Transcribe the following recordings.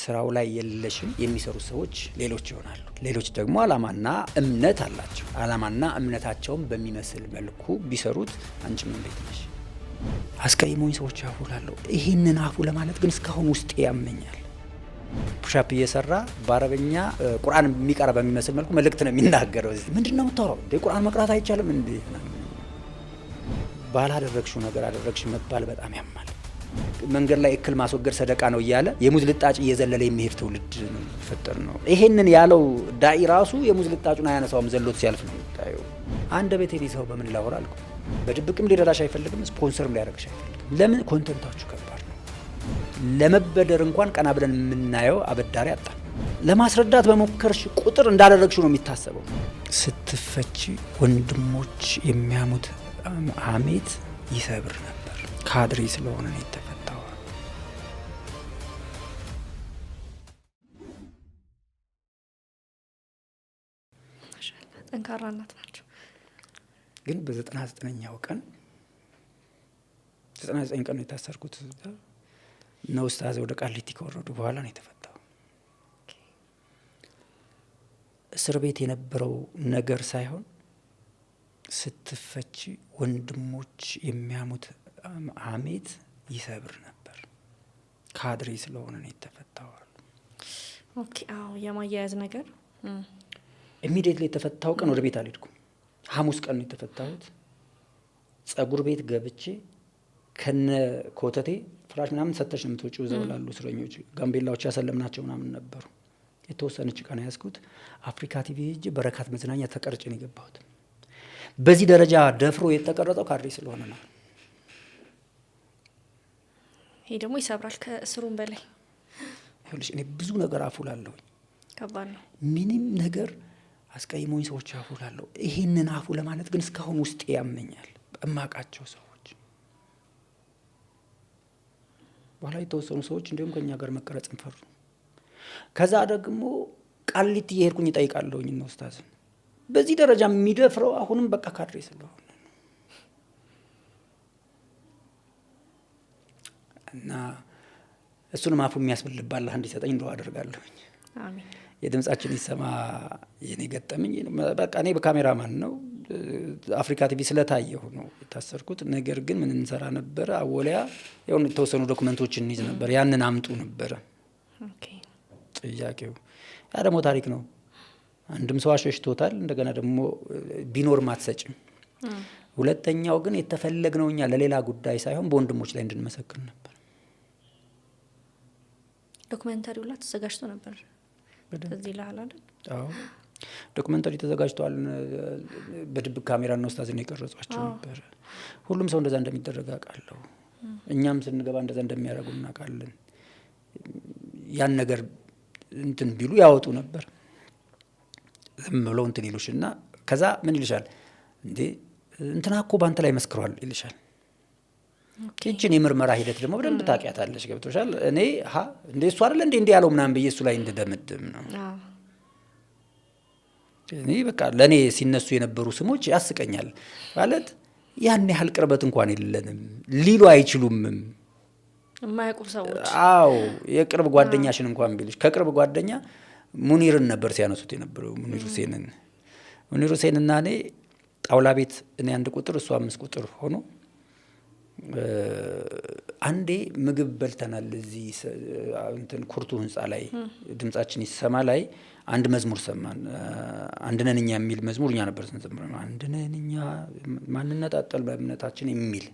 ስራው ላይ የለሽም የሚሰሩ ሰዎች ሌሎች ይሆናሉ። ሌሎች ደግሞ አላማና እምነት አላቸው። አላማና እምነታቸውን በሚመስል መልኩ ቢሰሩት አንቺም እንዴት ነሽ? አስቀይሞኝ ሰዎች አፉ ላለሁ ይህንን አፉ ለማለት ግን እስካሁን ውስጤ ያመኛል። ፑሻፕ እየሰራ በአረበኛ ቁርአን የሚቀራ በሚመስል መልኩ መልእክት ነው የሚናገረው። ምንድነው የምታወራው? ቁርአን መቅራት አይቻልም እንዴ? ባላደረግሽው ነገር አደረግሽ መባል በጣም ያማል። መንገድ ላይ እክል ማስወገድ ሰደቃ ነው እያለ የሙዝ ልጣጭ እየዘለለ የሚሄድ ትውልድ ነው ፈጠር ነው። ይሄንን ያለው ዳኢ ራሱ የሙዝ ልጣጩን አያነሳውም፣ ዘሎት ሲያልፍ ነው ታየው። አንድ ቤት ሰው በምን ላወራ አልኩ። በድብቅም ሊረዳሽ አይፈልግም፣ ስፖንሰርም ሊያደርግሽ አይፈልግም። ለምን? ኮንተንታችሁ ከባድ ነው። ለመበደር እንኳን ቀና ብለን የምናየው አበዳሪ አጣ። ለማስረዳት በሞከርሽ ቁጥር እንዳደረግሽው ነው የሚታሰበው። ስትፈቺ ወንድሞች የሚያሙት ሐሜት ይሰብር ነበር። ካድሬ ስለሆነ ነው የተፈታው። ማሻአላ ጠንካራ እናት ናቸው። ግን በ99ኛው ቀን 99 ቀን ነው የታሰርኩት ነው ኡስታዝ ወደ ቃሊቲ ከወረዱ በኋላ ነው የተፈታው። እስር ቤት የነበረው ነገር ሳይሆን ስትፈቺ ወንድሞች የሚያሙት ሐሜት ይሰብር ነበር። ካድሬ ስለሆነ ነው የተፈታው። ኦኬ አዎ የማያያዝ ነገር ኢሚዲየትሊ የተፈታው ቀን ወደ ቤት አልሄድኩም። ሐሙስ ቀን ነው የተፈታሁት። ጸጉር ቤት ገብቼ ከነ ኮተቴ ፍራሽ ምናምን ሰተሽ ነው የምትወጪው። እዛው ላሉ እስረኞች ጋምቤላዎች ያሰለምናቸው ምናምን ነበሩ። የተወሰነች ቀን ያዝኩት። አፍሪካ ቲቪ ሄጄ በረካት መዝናኛ ተቀርጬ ነው የገባሁት። በዚህ ደረጃ ደፍሮ የተቀረጸው ካድሬ ስለሆነ ነው። ይሄ ደግሞ ይሰብራል ከእስሩም በላይ። ይኸውልሽ እኔ ብዙ ነገር አፉላለሁ። ከባድ ነው። ምንም ነገር አስቀይሞኝ ሰዎች አፉላለሁ። ይሄንን አፉ ለማለት ግን እስካሁን ውስጤ ያመኛል። እማቃቸው ሰዎች በኋላ የተወሰኑ ሰዎች እንዲሁም ከኛ ጋር መቀረጽ ፈሩ። ከዛ ደግሞ ቃሊቲ እየሄድኩኝ እጠይቃለሁኝ ነው ኡስታዝን በዚህ ደረጃ የሚደፍረው አሁንም በቃ ካድሬ ስለሆነ እና እሱንም አፉ የሚያስብልባል እንዲሰጠኝ እንደው አደርጋለሁኝ። አሜን። የድምጻችን ይሰማ የኔ ገጠመኝ በቃ እኔ በካሜራማን ነው አፍሪካ ቲቪ ስለታየሁ ነው የታሰርኩት። ነገር ግን ምን እንሰራ ነበር? አወሊያ ያው የተወሰኑ ዶክመንቶችን እንይዝ ነበር። ያንን አምጡ ነበር። ኦኬ ጥያቄው ያ ደግሞ ታሪክ ነው። አንድም ሰው አሸሽቶታል። እንደገና ደግሞ ቢኖር ማትሰጭም። ሁለተኛው ግን የተፈለግነው እኛ ለሌላ ጉዳይ ሳይሆን በወንድሞች ላይ እንድንመሰክር ነበር። ዶክመንታሪው ላይ ተዘጋጅቶ ነበር። እዚህ ላይ አይደል? አዎ ዶክመንታሪ ተዘጋጅቷል። በድብቅ ካሜራ ነው ኡስታዝን የቀረጿቸው ነበር። ሁሉም ሰው እንደዛ እንደሚደረግ አውቃለሁ። እኛም ስንገባ እንደዛ እንደሚያደርጉ እናውቃለን። ያን ነገር እንትን ቢሉ ያወጡ ነበር። ዝም ብለው እንትን ይሉሽና ከዛ ምን ይልሻል? እንዴ እንትና እኮ ባንተ ላይ መስክሯል ይልሻል። እቺን የምርመራ ሂደት ደግሞ በደንብ ታውቂያታለሽ። ገብቶሻል? እኔ እንዴ እሱ አይደል እንዴ ያለው ምናምን ብዬ እሱ ላይ እንደደምድም ነው። እኔ በቃ ለኔ ሲነሱ የነበሩ ስሞች ያስቀኛል። ማለት ያን ያህል ቅርበት እንኳን የለንም ሊሉ አይችሉምም የማያውቁ ሰዎች። አዎ የቅርብ ጓደኛሽን እንኳን ቢልሽ ከቅርብ ጓደኛ ሙኒርን ነበር ሲያነሱት የነበረው። ሙኒር ሁሴንና እኔ ጣውላ ቤት እኔ 1 ቁጥር እሱ 5 ቁጥር ሆኖ አንዴ ምግብ በልተናል። እዚህ እንትን ኩርቱ ህንጻ ላይ ድምጻችን ይሰማ ላይ አንድ መዝሙር ሰማን። አንድነንኛ የሚል መዝሙር እኛ ነበር ስንዘምር። አንድነንኛ ማንነጣጠል በእምነታችን የሚል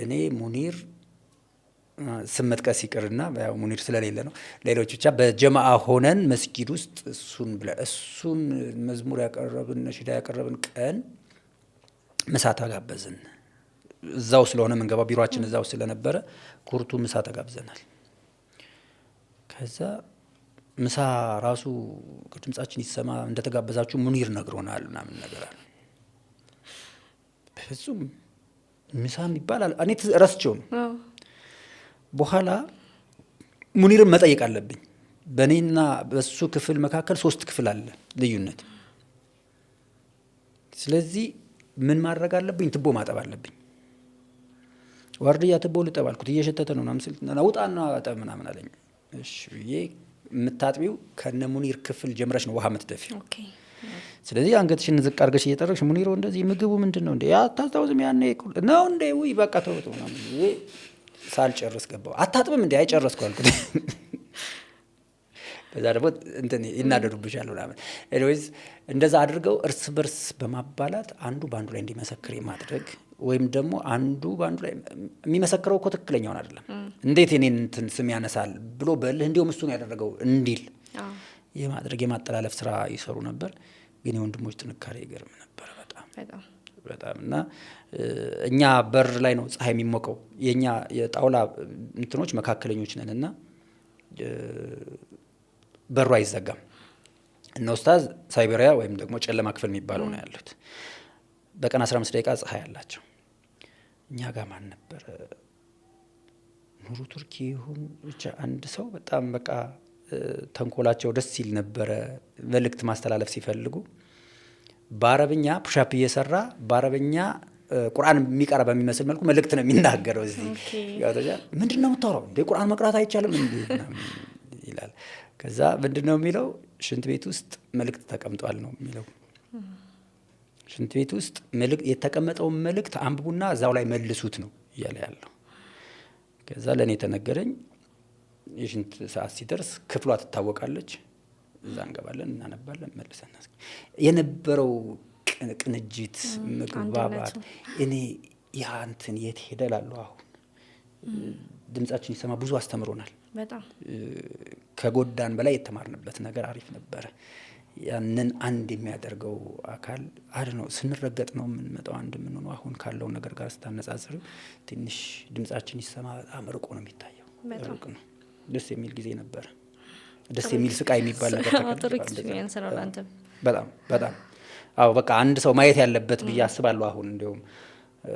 እኔ ሙኒር ስመጥቀስ ይቅርና ያው ሙኒር ስለሌለ ነው። ሌሎች ብቻ በጀማዓ ሆነን መስጊድ ውስጥ እሱን መዝሙር ያቀረብን ነሽዳ ያቀረብን ቀን ምሳ ተጋበዝን። እዛው ስለሆነ መንገባ ቢሮአችን እዛው ስለነበረ ኩርቱ ምሳ ተጋብዘናል። ከዛ ምሳ ራሱ ድምጻችን ይሰማ እንደተጋበዛችሁ ሙኒር ነግሮናል ምናምን ነገር አለ። በፍጹም ምሳ ይባላል እኔ ረስቼው ነው። በኋላ ሙኒርን መጠየቅ አለብኝ። በእኔና በሱ ክፍል መካከል 3 ክፍል አለ ልዩነት። ስለዚህ ምን ማድረግ አለብኝ? ትቦ ማጠብ አለብኝ። ዋርድያ ትቦ ልጠብ አልኩት። እየሸተተ ነው ምናምን ስል ውጣና አጠብ ምናምን አለኝ። እሺ ብዬ የምታጥቢው ከነ ሙኒር ክፍል ጀምረሽ ነው ውሃ የምትደፊው። ኦኬ ስለዚህ አንገትሽን ዝቅ አድርገሽ እየጠረግሽ ሙኒሮ እንደዚህ ምግቡ ምንድነው እንዴ አታስታውስም ያኔ ነው እንዴ ውይ በቃ ተውት ምናምን ብዬ ሳልጨርስ ገባሁ። አታጥብም እንዴ አይጨረስኩ አልኩት። በዛ ደግሞ እንትን ይናደዱብሻል ምናምን። ኤኒዌይስ እንደዛ አድርገው እርስ በርስ በማባላት አንዱ ባንዱ ላይ እንዲመሰክር የማድረግ ወይም ደግሞ አንዱ ባንዱ ላይ የሚመሰክረው እኮ ትክክለኛውን አይደለም እንዴት የኔን እንትን ስም ያነሳል ብሎ በልህ እንዲሁም እሱ ነው ያደረገው እንዲል የማድረግ የማጠላለፍ ስራ ይሰሩ ነበር። ግን የወንድሞች ጥንካሬ ይገርም ነበር በጣም እና እኛ በር ላይ ነው ፀሐይ የሚሞቀው። የኛ የጣውላ እንትኖች መካከለኞች ነን እና በሩ አይዘጋም። እና ኡስታዝ ሳይቤሪያ ወይም ደግሞ ጨለማ ክፍል የሚባለው ነው ያሉት። በቀን 15 ደቂቃ ፀሐይ አላቸው። እኛ ጋር ማን ነበር ኑሩ ቱርኪ ይሁን ብቻ አንድ ሰው በጣም በቃ ተንኮላቸው ደስ ሲል ነበረ። መልእክት ማስተላለፍ ሲፈልጉ በአረብኛ ፑሻፕ እየሰራ በአረብኛ ቁርአን የሚቀራ በሚመስል መልኩ መልእክት ነው የሚናገረው። እዚህ ያውታጃ ምንድነው የምታወራው እንዴ ቁርአን መቅራት አይቻልም እንዴ ይላል። ከዛ ምንድነው የሚለው ሽንት ቤት ውስጥ መልእክት ተቀምጧል ነው የሚለው። ሽንት ቤት ውስጥ መልእክት የተቀመጠው መልእክት አንብቡና እዛው ላይ መልሱት ነው እያለ ያለው። ከዛ ለኔ ተነገረኝ የሽንት ሰዓት ሲደርስ ክፍሏ ትታወቃለች። እዛ እንገባለን እናነባለን መልሰን የነበረው ቅንጅት መግባባት እኔ ያ እንትን የት ሄደላሉ። አሁን ድምጻችን ይሰማ ብዙ አስተምሮናል። በጣም ከጎዳን በላይ የተማርንበት ነገር አሪፍ ነበረ። ያንን አንድ የሚያደርገው አካል ነው ስንረገጥ ነው የምንመጣው አንድ ምን ነው አሁን ካለው ነገር ጋር ስታነጻጽሩ ትንሽ ድምጻችን ይሰማ በጣም ርቆ ነው የሚታየው። ርቆ ነው። ደስ የሚል ጊዜ ነበር። ደስ የሚል ስቃይ የሚባል ነገር ተከታተለ። በጣም አዎ በቃ አንድ ሰው ማየት ያለበት ብዬ አስባለሁ። አሁን እንደውም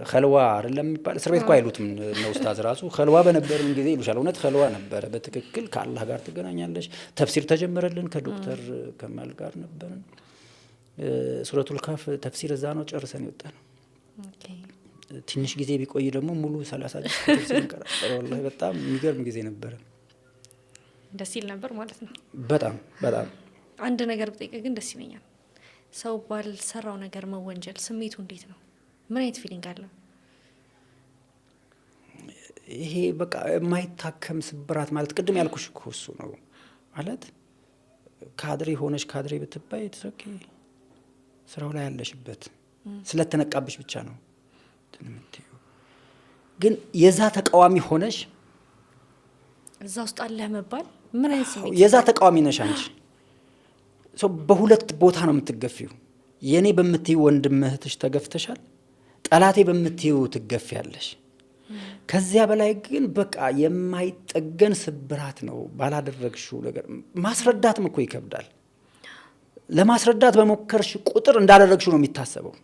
ኸልዋ አይደለም የሚባል እስር ቤት እኮ አይሉትም ነው ኡስታዝ ራሱ ኸልዋ በነበርን ጊዜ ይሉሻል። እውነት ኸልዋ ነበረ በትክክል ከአላህ ጋር ትገናኛለሽ። ተፍሲር ተጀመረልን ከዶክተር ከማል ጋር ነበርን። ሱረቱል ካፍ ተፍሲር እዛ ነው ጨርሰን ይወጣል። ትንሽ ጊዜ ቢቆይ ደግሞ ሙሉ 30 ጁዝ ተፍሲር ይቀራል። ወላሂ በጣም የሚገርም ጊዜ ነበረ። ደስ ይል ነበር ማለት ነው። በጣም አንድ ነገር ብጠይቅ ግን ደስ ይለኛል። ሰው ባልሰራው ነገር መወንጀል ስሜቱ እንዴት ነው? ምን አይነት ፊሊንግ አለው? ይሄ በቃ የማይታከም ስብራት ማለት ቅድም ያልኩሽ እኮ እሱ ነው ማለት። ካድሬ ሆነሽ ካድሬ ብትባይ ተሰኪ ስራው ላይ ያለሽበት ስለተነቃብሽ ብቻ ነው ትንምትዩ። ግን የዛ ተቃዋሚ ሆነሽ እዛ ውስጥ አለ መባል ምን አይነት ስሜት? የዛ ተቃዋሚ ነሽ አንቺ። በሁለት ቦታ ነው የምትገፊው። የኔ በምትዩ ወንድም እህትሽ ተገፍተሻል፣ ጠላቴ በምትዩ ትገፊያለሽ። ከዚያ በላይ ግን በቃ የማይጠገን ስብራት ነው ባላደረግሽው ነገር። ማስረዳትም እኮ ይከብዳል። ለማስረዳት በሞከርሽ ቁጥር እንዳደረግሽው ነው የሚታሰበው።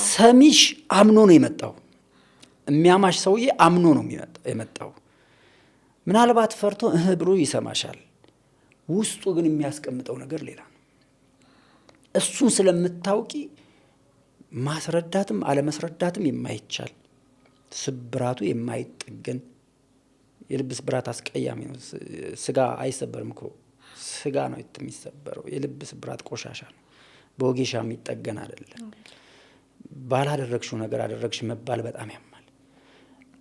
ሰሚሽ አምኖ ነው የመጣው። የሚያማሽ ሰውዬ አምኖ ነው የመጣው። ምናልባት ፈርቶ ብሎ ይሰማሻል። ውስጡ ግን የሚያስቀምጠው ነገር ሌላ ነው። እሱን ስለምታውቂ ማስረዳትም አለመስረዳትም የማይቻል ስብራቱ የማይጠገን የልብ ስብራት አስቀያሚ ነው። ስጋ አይሰበርም እኮ ስጋ ነው የሚሰበረው። የልብ ስብራት ቆሻሻ ነው። በወጌሻ የሚጠገን አይደለም። ባላደረግሽው ነገር አደረግሽ መባል በጣም ያማል።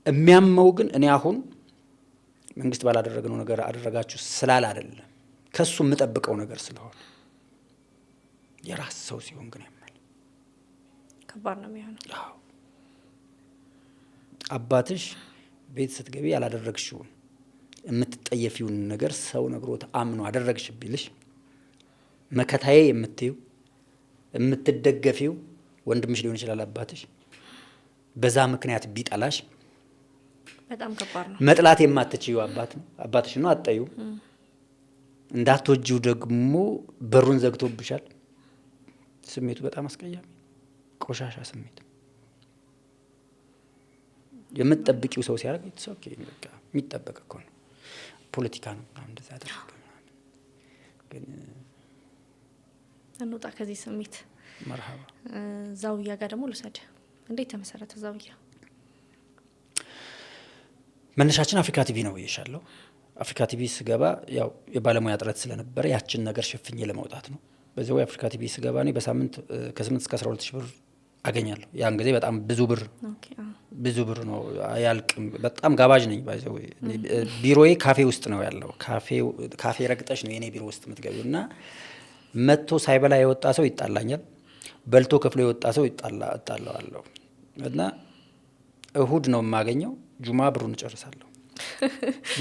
የሚያመው ግን እኔ አሁን መንግስት ባላደረግነው ነገር አደረጋችሁ ስላል አይደለም፣ ከሱ የምጠብቀው ነገር ስለሆነ። የራስ ሰው ሲሆን ግን ያማል። ከባድ ነው የሚሆነው። አዎ አባትሽ ቤት ስትገቢ ያላደረግሽውን የምትጠየፊውን ነገር ሰው ነግሮት አምኖ አደረግሽ ቢልሽ መከታዬ የምትዩ የምትደገፊው ወንድምሽ ሊሆን ይችላል አባትሽ። በዛ ምክንያት ቢጠላሽ በጣም ከባድ ነው። መጥላት የማትችዩ አባትሽ ነው አጠዩ። እንዳትወጂው ደግሞ በሩን ዘግቶብሻል። ስሜቱ በጣም አስቀያሚ ቆሻሻ ስሜት። የምትጠብቂው ሰው ሲያደርግ ኦኬ በቃ የሚጠበቅ እኮ ነው። ፖለቲካ ነው እንደዛ ያደርጋል። ግን እንውጣ ከዚህ ስሜት። መርሃባ ዛውያ ጋር ደግሞ ልውሰድ። እንዴት ተመሰረተ ዛውያ? መነሻችን አፍሪካ ቲቪ ነው ብዬሻለሁ። አፍሪካ ቲቪ ስገባ ያው የባለሙያ ጥረት ስለነበረ ያችን ነገር ሸፍኜ ለማውጣት ነው። በዚያው አፍሪካ ቲቪ ስገባ እኔ በሳምንት ከ8 እስከ 12 ሺህ ብር አገኛለሁ። ያን ጊዜ በጣም ብዙ ብር ነው አያልቅም። በጣም ጋባዥ ነኝ። ባይዘው ቢሮዬ ካፌ ውስጥ ነው ያለው። ካፌ ረግጠሽ ነው የኔ ቢሮ ውስጥ የምትገቢው እና መጥቶ ሳይበላ የወጣ ሰው ይጣላኛል፣ በልቶ ከፍሎ የወጣ ሰው እጣላዋለሁ። እና እሁድ ነው የማገኘው፣ ጁማ ብሩን እጨርሳለሁ።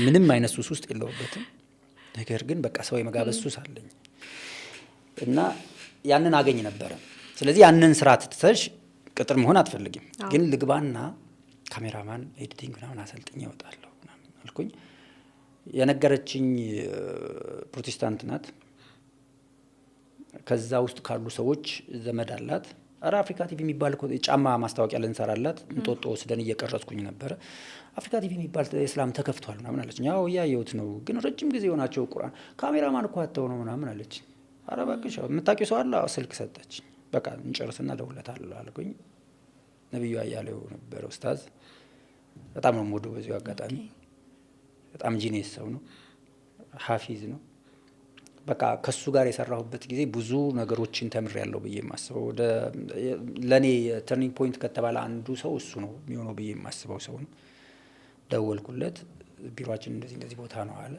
ምንም አይነት ሱስ ውስጥ የለውበትም። ነገር ግን በቃ ሰው የመጋበዝ ሱስ አለኝ እና ያንን አገኝ ነበረ። ስለዚህ ያንን ስራ ትተሽ ቅጥር መሆን አትፈልጊም። ግን ልግባና ካሜራማን ኤዲቲንግ ምናምን አሰልጥኝ እወጣለሁ ምናምን አልኩኝ። የነገረችኝ ፕሮቴስታንት ናት። ከዛ ውስጥ ካሉ ሰዎች ዘመድ አላት። አረ አፍሪካ ቲቪ የሚባል ጫማ ማስታወቂያ ልንሰራላት እንጦጦ ወስደን እየቀረጽኩኝ ነበረ። አፍሪካ ቲቪ የሚባል እስላም ተከፍቷል ምናምን አለችኝ። ያው እያየሁት ነው፣ ግን ረጅም ጊዜ የሆናቸው ቁርአን ካሜራማን እኮ አተው ነው ምናምን አለች። አረ እባክሽ የምታውቂው ሰው አለ? ስልክ ሰጠች። በቃ እንጨርስና እደውልለታለሁ አልኩኝ። ነብዩ አያሌው ነበር ኡስታዝ። በጣም ነው የምወደው። በዚሁ አጋጣሚ በጣም ጂኒየስ ሰው ነው፣ ሐፊዝ ነው። በቃ ከሱ ጋር የሰራሁበት ጊዜ ብዙ ነገሮችን ተምሬያለሁ ብዬ የማስበው ለኔ ተርኒንግ ፖይንት ከተባለ አንዱ ሰው እሱ ነው የሚሆነው ብዬ የማስበው ሰው ነው። ደወልኩለት። ቢሮአችን እንደዚህ ቦታ ነው አለ።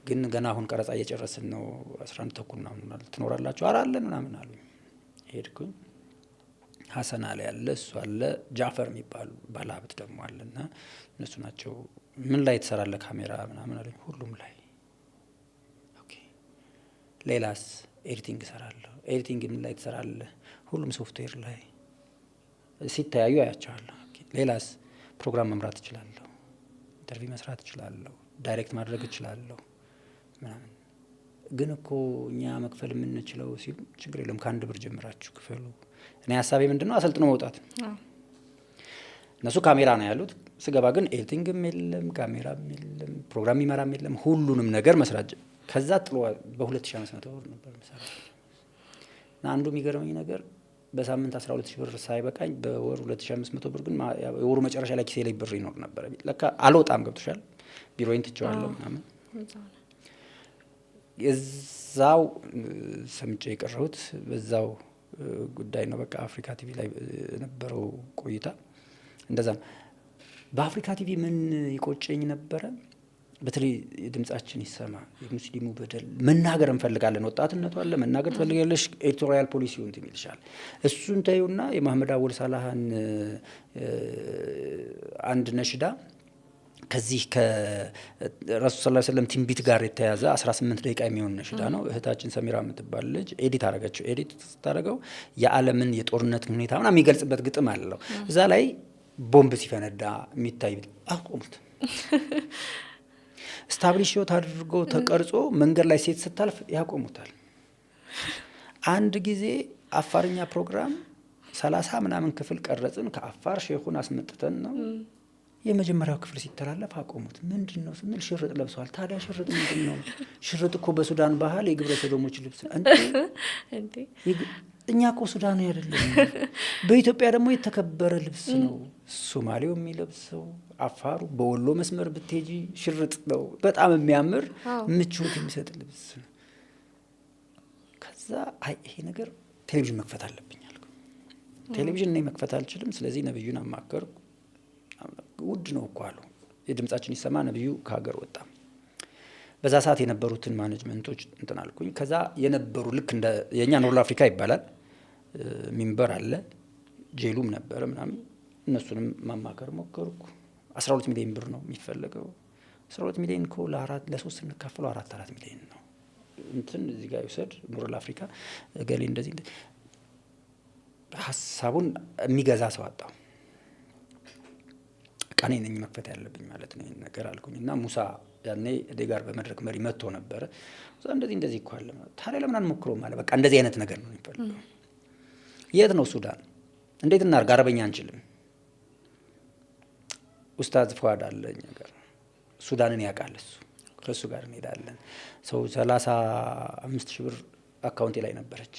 ግን ገና አሁን ቀረጻ እየጨረስን ነው፣ 11 ተኩል ምናምን አለ። ትኖራላችሁ? ኧረ አለን ምናምን አሉኝ። ሄድኩኝ። ሀሰን አለ ያለ እሱ አለ፣ ጃፈር የሚባሉ ባለሀብት ደግሞ አለና እነሱ ናቸው። ምን ላይ ትሰራለህ ካሜራ ምናምን አሉኝ። ሁሉም ላይ። ኦኬ ሌላስ? ኤዲቲንግ እሰራለሁ። ኤዲቲንግ ምን ላይ ትሰራለህ? ሁሉም ሶፍትዌር ላይ። ሲተያዩ አያቸዋለሁ። ሌላስ? ፕሮግራም መምራት እችላለሁ፣ ኢንተርቪው መስራት እችላለሁ፣ ዳይሬክት ማድረግ እችላለሁ ምናምን። ግን እኮ እኛ መክፈል የምንችለው ሲሉ ችግር የለም ከ1 ብር ጀምራችሁ ክፈሉ። እኔ ሀሳቤ ምንድነው አሰልጥኖ መውጣት። እነሱ ካሜራ ነው ያሉት። ስገባ ግን ኤዲቲንግም የለም፣ ካሜራም የለም፣ ፕሮግራም የሚመራም የለም። ሁሉንም ነገር መስራት ከዛ ጥሎ በ2500 ብር ነበር የምሰራው። እና አንዱ የሚገርመኝ ነገር በሳምንት 12000 ብር ሳይበቃኝ በወር 2500 ብር ግን የወሩ መጨረሻ ላይ ኪሴ ላይ ብር ይኖር ነበር። ለካ አልወጣም። ገብቶሻል? ቢሮዬን ትቼዋለሁ ምናምን። እዛው ሰምጬ የቀረሁት በዛው ጉዳይ ነው። በቃ አፍሪካ ቲቪ ላይ የነበረው ቆይታ እንደዛ ነው። በአፍሪካ ቲቪ ምን ይቆጨኝ ነበረ? በተለይ ድምጻችን ይሰማ፣ የሙስሊሙ በደል መናገር እንፈልጋለን። ወጣትነቱ አለ፣ መናገር ትፈልጋለሽ፣ ኤዲቶሪያል ፖሊሲውን ይልሻል። እሱን ታዩና የመሐመድ አወል ሳላህን አንድ ነሽዳ ከዚህ ከረሱል ሰለላሁ ዐለይሂ ወሰለም ትንቢት ጋር የተያዘ 18 ደቂቃ የሚሆን ነሽዳ ነው። እህታችን ሰሚራ የምትባል ልጅ ኤዲት አደረገችው። ኤዲት ስታደርገው የዓለምን የጦርነት ሁኔታ ምናምን የሚገልጽበት ግጥም አለው። እዛ ላይ ቦምብ ሲፈነዳ የሚታይ አቆሙት። ስታብሊሽ ሾት አድርጎ ተቀርጾ መንገድ ላይ ሴት ስታልፍ ያቆሙታል። አንድ ጊዜ አፋርኛ ፕሮግራም 30 ምናምን ክፍል ቀረጽን። ከአፋር ሼኹን አስመጥተን ነው የመጀመሪያው ክፍል ሲተላለፍ አቆሙት። ምንድን ነው ስንል ሽርጥ ለብሰዋል። ታዲያ ሽርጥ ምንድን ነው? ሽርጥ እኮ በሱዳን ባህል የግብረ ሰዶሞች ልብስ ነው እንዴ? እኛ እኮ ሱዳን አይደለም። በኢትዮጵያ ደግሞ የተከበረ ልብስ ነው። ሶማሌው የሚለብሰው፣ አፋሩ፣ በወሎ መስመር ብትሄጂ ሽርጥ ነው። በጣም የሚያምር ምቾት የሚሰጥ ልብስ ነው። ከዛ ይሄ ነገር ቴሌቪዥን መክፈት አለብኝ አልኩ። ቴሌቪዥን እኔ መክፈት አልችልም። ስለዚህ ነብዩን አማከርኩ። ውድ ነው እኮ አሉ። የድምጻችን ይሰማ ነብዩ ከሀገር ወጣ። በዛ ሰዓት የነበሩትን ማኔጅመንቶች እንትን አልኩኝ። ከዛ የነበሩ ልክ እንደ የኛ ኖርዝ አፍሪካ ይባላል ሚንበር አለ፣ ጄሉም ነበረ ምናምን። እነሱንም ማማከር ሞከርኩ። 12 ሚሊዮን ብር ነው የሚፈልገው። 12 ሚሊዮን እኮ ለ3 እንካፈለው 4 ሚሊዮን ነው። እንትን እዚህ ጋር ይወሰድ ኖርዝ አፍሪካ ገሌ እንደዚህ ሀሳቡን የሚገዛ ሰው አጣው። ቀኔ ነኝ መክፈት ያለብኝ ማለት ነው ይሄን ነገር አልኩኝ። እና ሙሳ ያኔ እኔ ጋር በመድረክ መሪ መጥቶ ነበረ። እንደዚህ እኮ አለ። ታዲያ ለምን አንሞክረውም አለ። በቃ እንደዚህ አይነት ነገር ነው የሚፈልገው። የት ነው? ሱዳን። እንዴት እናድርግ? አረበኛ አንችልም። ኡስታዝ ፏድ አለ እኛ ጋር፣ ሱዳንን ያውቃል እሱ። ከእሱ ጋር እንሄዳለን። ሰው 35,000 ብር አካውንቴ ላይ ነበረች።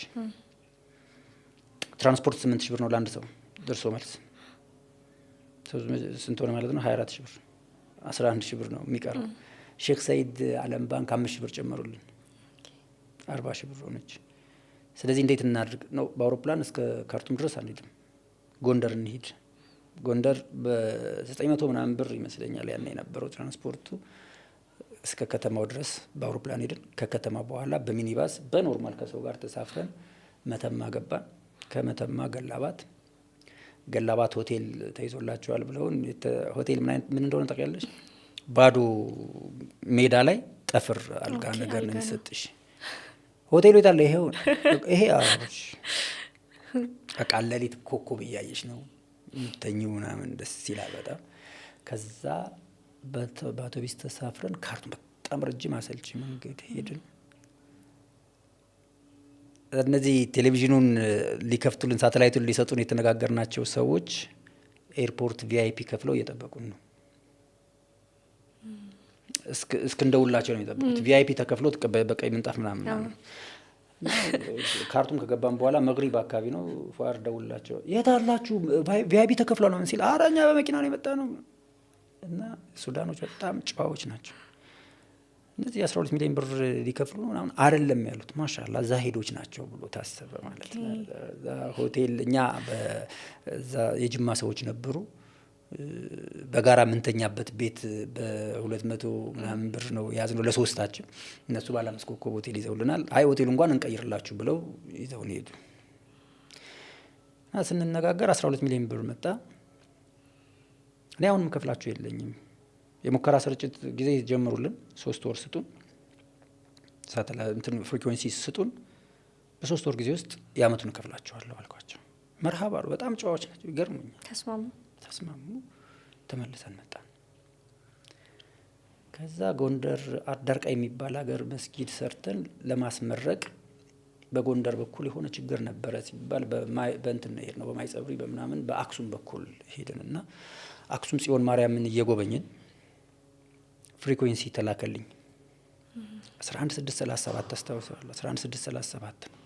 ትራንስፖርት 8,000 ብር ነው ለአንድ ሰው ደርሶ መልስ። ስንት ሆነ ማለት ነው? 24,000 ብር 11,000 ብር ነው የሚቀረው። ሼክ ሰይድ ዓለም ባንክ 5,000 ብር ጨመሩልን፣ 40,000 ብር ሆነች። ስለዚህ እንዴት እናድርግ ነው? በአውሮፕላን እስከ ካርቱም ድረስ አንሄድም፣ ጎንደር እንሂድ። ጎንደር በ900 ምናምን ብር ይመስለኛል ያን የነበረው ትራንስፖርቱ። እስከ ከተማው ድረስ በአውሮፕላን ሄድን። ከከተማ በኋላ በሚኒባስ በኖርማል ከሰው ጋር ተሳፍረን መተማ ገባን። ከመተማ ገላባት ሆቴል ተይዞላቸዋል ብለውን፣ ሆቴል ምን እንደሆነ ታውቂያለሽ? ባዶ ሜዳ ላይ ጠፍር አልጋ ነገር ነው የሚሰጥሽ። ሆቴሉ የታለ? ይሄ አሮች በቃ ሌሊት ኮከብ እያየሽ ነው የምተኝው ምናምን፣ ደስ ይላል በጣም። ከዛ በአውቶቢስ ተሳፍረን ካርቱም በጣም ረጅም አሰልቺ መንገድ ሄድን። እነዚህ ቴሌቪዥኑን ሊከፍቱልን ሳተላይቱን ሊሰጡን የተነጋገርናቸው ሰዎች ኤርፖርት ቪአይፒ ከፍለው እየጠበቁን ነው። እስክንደውላቸው ነው የሚጠብቁት። ቪአይፒ ተከፍሎ በቀይ ምንጣፍ ምናምን። ካርቱም ከገባን በኋላ መግሪብ አካባቢ ነው ፏር ደውላቸው፣ የት አላችሁ? ቪአይፒ ተከፍለው ነው ሲል፣ ኧረ እኛ በመኪና ነው የመጣ ነው። እና ሱዳኖች በጣም ጨዋዎች ናቸው። እነዚህ 12 ሚሊዮን ብር ሊከፍሉ ነው ምናምን አይደለም ያሉት። ማሻላ ዛሂዶች ናቸው ብሎ ታሰበ ማለት ነው። ሆቴል እኛ በዛ የጅማ ሰዎች ነበሩ። በጋራ የምንተኛበት ቤት በ200 ምናምን ብር ነው የያዝነው ለሶስታችን። እነሱ ባለ 5 ኮከብ ሆቴል ይዘውልናል። አይ ሆቴሉ እንኳን እንቀይርላችሁ ብለው ይዘውን ሄዱ። እና ስንነጋገር 12 ሚሊዮን ብር መጣ። እኔ አሁንም ከፍላችሁ የለኝም፣ የሙከራ ስርጭት ጊዜ ጀምሩልን፣ 3 ወር ስጡን፣ ሳተላይት ፍሪኩዌንሲ ስጡን፣ በ3 ወር ጊዜ ውስጥ የአመቱን ከፍላችኋለሁ አልኳቸው። መርሃባ አሉ። በጣም ጨዋዎች ናቸው፣ ይገርሙኛል። ተስማሙ። ተመልሰን መጣን። ከዛ ጎንደር አዳርቃ የሚባል ሀገር መስጊድ ሰርተን ለማስመረቅ በጎንደር በኩል የሆነ ችግር ነበረ ሲባል በእንትን ነው የሄድነው፣ በማይጸብሪ በምናምን በአክሱም በኩል ሄድንና አክሱም ጽዮን ማርያምን እየጎበኘን ፍሪኩዌንሲ ተላከልኝ። 11637 አስታውሳለሁ። 11637 ነው።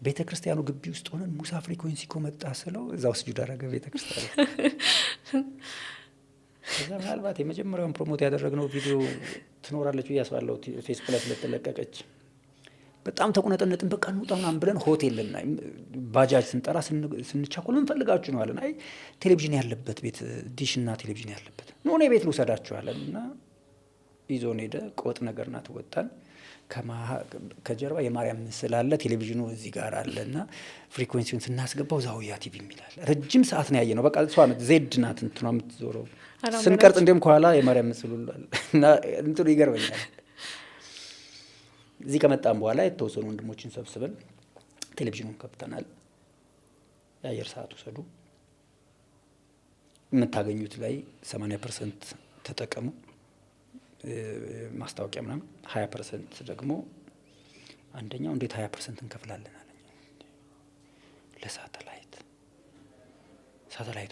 ቤተ ክርስቲያኑ ግቢ ውስጥ ሆነን ሙሳ ፍሪኩዌንሲ እኮ መጣ ስለው እዛው ስጁድ አደረገ ቤተ ክርስቲያኑ። ከዛ ምናልባት የመጀመሪያውን ፕሮሞት ያደረግነው ቪዲዮ ትኖራለች ብዬ አስባለሁ፣ ፌስቡክ ላይ ስለተለቀቀች። በጣም ተቁነጠነጥን። በቃ እንውጣ ምናምን ብለን ሆቴል ልናይ ባጃጅ ስንጠራ ስንቻኮል ምን ፈልጋችሁ ነው አለን። አይ ቴሌቪዥን ያለበት ቤት፣ ዲሽና ቴሌቪዥን ያለበት ነው፣ እኔ ቤት ልውሰዳችሁ አለን እና ይዞን ሄደ። ቆጥ ነገር ናት። ወጣን። ከጀርባ የማርያም ምስል አለ፣ ቴሌቪዥኑ እዚህ ጋር አለ እና ፍሪኩዌንሲውን ስናስገባው ዛውያ ቲቪ የሚላል ረጅም ሰዓት ነው ያየነው። በቃ እሷ ዜድ ናት እንትኗ የምትዞረው። ስንቀርጽ እንዲሁም ከኋላ የማርያም ምስል ሁሉ አለ እና እንትኑ ይገርመኛል። እዚህ ከመጣን በኋላ የተወሰኑ ወንድሞችን ሰብስበን ቴሌቪዥኑን ከፍተናል። የአየር ሰዓት ውሰዱ፣ የምታገኙት ላይ 80% ተጠቀሙ፣ ማስታወቂያ ምናምን 20% ደግሞ አንደኛው እንዴት 20% እንከፍላለን አለኝ። ለሳተላይት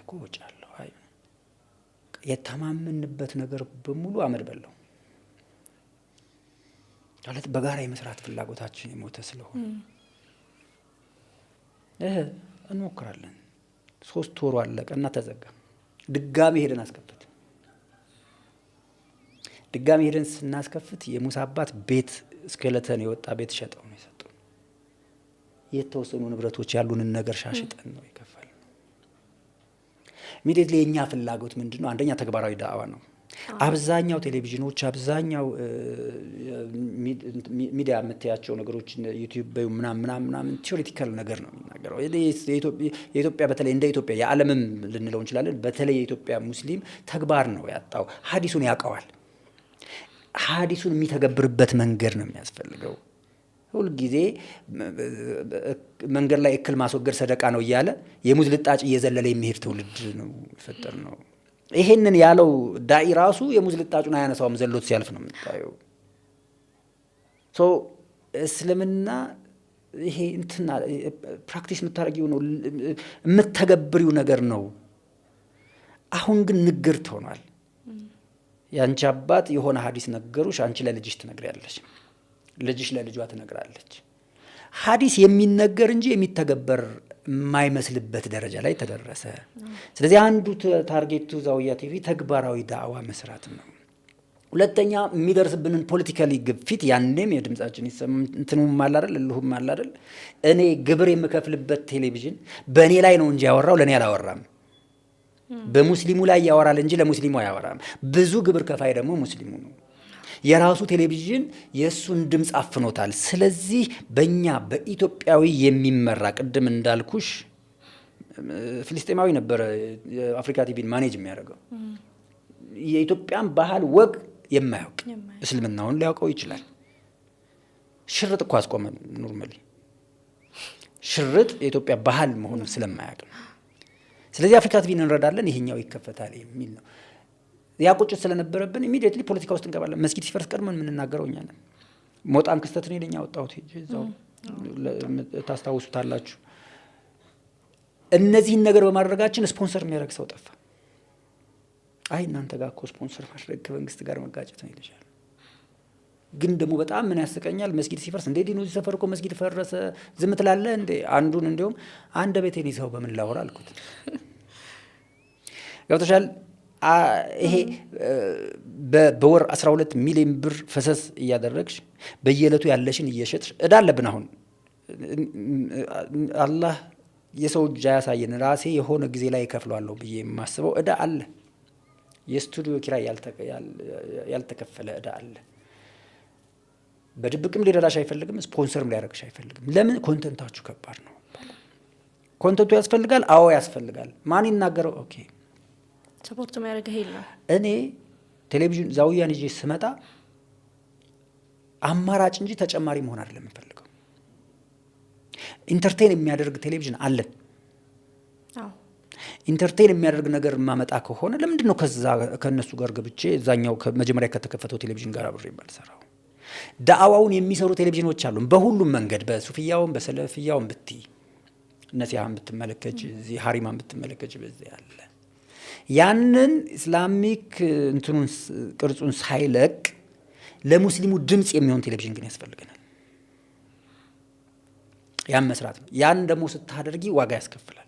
እኮ ወጪ አለው። አይ የተማመንበት ነገር በሙሉ አመድ በላው ማለት በጋራ የመስራት ፍላጎታችን የሞተ ስለሆነ እንሞክራለን። 3 ወሩ አለቀና ተዘጋ። ድጋሚ ሄደን አስከፈት። ድጋሚ ሄደን ስናስከፍት የሙሳ አባት ቤት እስከለተን የወጣ ቤት ሸጠው ነው የሰጡን። የተወሰኑ ንብረቶች ያሉንን ነገር ሻሽጠን ነው የከፈል ነው። ኢሚዲየትሊ የኛ ፍላጎት ምንድነው? አንደኛ ተግባራዊ ዳዕዋ ነው። አብዛኛው ቴሌቪዥኖች፣ አብዛኛው ሚዲያ የምታያቸው ነገሮች ዩቲዩብ ምናምን ቲዮሪቲካል ነገር ነው የሚናገረው። የኢትዮጵያ በተለይ እንደ ኢትዮጵያ የዓለምም ልንለው እንችላለን፣ በተለይ የኢትዮጵያ ሙስሊም ተግባር ነው ያጣው። ሀዲሱን ያውቀዋል። ሀዲሱን የሚተገብርበት መንገድ ነው የሚያስፈልገው። ሁልጊዜ መንገድ ላይ እክል ማስወገድ ሰደቃ ነው እያለ የሙዝ ልጣጭ እየዘለለ የሚሄድ ትውልድ ነው የፈጠር ነው። ይሄንን ያለው ዳኢ ራሱ የሙዝ ልጣጩን አያነሳውም፣ ዘሎት ሲያልፍ ነው የምታየው። እስልምና ይሄ እንትና ፕራክቲስ የምታደርጊው ነው፣ የምተገብሪው ነገር ነው። አሁን ግን ንግርት ሆኗል። ያንቺ አባት የሆነ ሀዲስ ነገሩሽ፣ አንቺ ለልጅሽ ትነግሪያለሽ፣ ልጅሽ ለልጇ ትነግራለች። ሀዲስ የሚነገር እንጂ የሚተገበር የማይመስልበት ደረጃ ላይ ተደረሰ። ስለዚህ አንዱ ታርጌቱ ዛውያ ቲቪ ተግባራዊ ዳዕዋ መስራት ነው። ሁለተኛ የሚደርስብንን ፖለቲካሊ ግፊት ያኔም የድምጻችን እንትኑም አለ አይደል እልሁም አለ አይደል እኔ ግብር የምከፍልበት ቴሌቪዥን በእኔ ላይ ነው እንጂ ያወራው ለእኔ አላወራም። በሙስሊሙ ላይ ያወራል እንጂ ለሙስሊሙ አያወራም። ብዙ ግብር ከፋይ ደግሞ ሙስሊሙ ነው። የራሱ ቴሌቪዥን የእሱን ድምፅ አፍኖታል። ስለዚህ በእኛ በኢትዮጵያዊ የሚመራ ቅድም እንዳልኩሽ ፍልስጤማዊ ነበረ የአፍሪካ ቲቪን ማኔጅ የሚያደርገው የኢትዮጵያን ባህል ወግ የማያውቅ እስልምናውን ሊያውቀው ይችላል። ሽርጥ እኮ አስቆመ። ኖርማሊ ሽርጥ የኢትዮጵያ ባህል መሆኑን ስለማያውቅ ነው። ስለዚህ አፍሪካ ቲቪን እንረዳለን ይሄኛው ይከፈታል የሚል ነው። ያ ቁጭት ስለነበረብን ኢሚዲየትሊ ፖለቲካ ውስጥ እንገባለን። መስጊድ ሲፈርስ ቀድመን የምንናገረው እኛ ነን። ሞጣን ክስተት ነው ለኛ ወጣሁት እዛው ታስታውሱታላችሁ። እነዚህን ነገር በማድረጋችን ስፖንሰር የሚያደርግ ሰው ጠፋ። አይ እናንተ ጋር እኮ ስፖንሰር ማድረግ ከመንግስት ጋር መጋጨት ነው ይልሻል። ግን ደግሞ በጣም ምን ያስቀኛል መስጊድ ሲፈርስ እንዴ ዲኑ ሲሰፈር እኮ መስጊድ ፈረሰ ዝም ትላለህ እንዴ? አንዱን እንደውም አንድ ቤቴን ይዘው በምን ላወራ አልኩት። ገብቶሻል? ይሄ በወር 12 ሚሊዮን ብር ፈሰስ እያደረግሽ በየዕለቱ ያለሽን እየሸጥሽ እዳ አለብን። አሁን አላህ የሰው እጅ ያሳየን። ራሴ የሆነ ጊዜ ላይ እከፍለዋለሁ ብዬ የማስበው እዳ አለ። የስቱዲዮ ኪራይ ያልተከፈለ እዳ አለ። በድብቅም ሊረዳሽ አይፈልግም፣ ስፖንሰርም ሊያደርግሽ አይፈልግም። ለምን? ኮንተንታችሁ ከባድ ነው። ኮንተንቱ ያስፈልጋል። አዎ ያስፈልጋል። ማን ይናገረው? ኦኬ ሰፖርት የሚያደርገው ሄል ነው። እኔ ቴሌቪዥን ዛውያን ይዤ ስመጣ አማራጭ እንጂ ተጨማሪ መሆን አይደለም የምፈልገው። ኢንተርቴን የሚያደርግ ቴሌቪዥን አለን። አዎ ኢንተርቴን የሚያደርግ ነገር ማመጣ ከሆነ ለምንድን ነው ከነሱ ጋር ገብቼ እዛኛው ከመጀመሪያ ከተከፈተው ቴሌቪዥን ጋር አብሬ ባልሰራው? ዳዕዋውን የሚሰሩ ቴሌቪዥኖች አሉ በሁሉም መንገድ። በሱፊያውም በሰለፊያውም ብትይ ነሲሃን ብትመለከች እዚህ ሀሪማን ብትመለከች በዚህ አለ። ያንን ኢስላሚክ እንትኑን ቅርጹን ሳይለቅ ለሙስሊሙ ድምጽ የሚሆን ቴሌቪዥን ግን ያስፈልገናል። ያን መስራት ነው። ያን ደግሞ ስታደርጊ ዋጋ ያስከፍላል።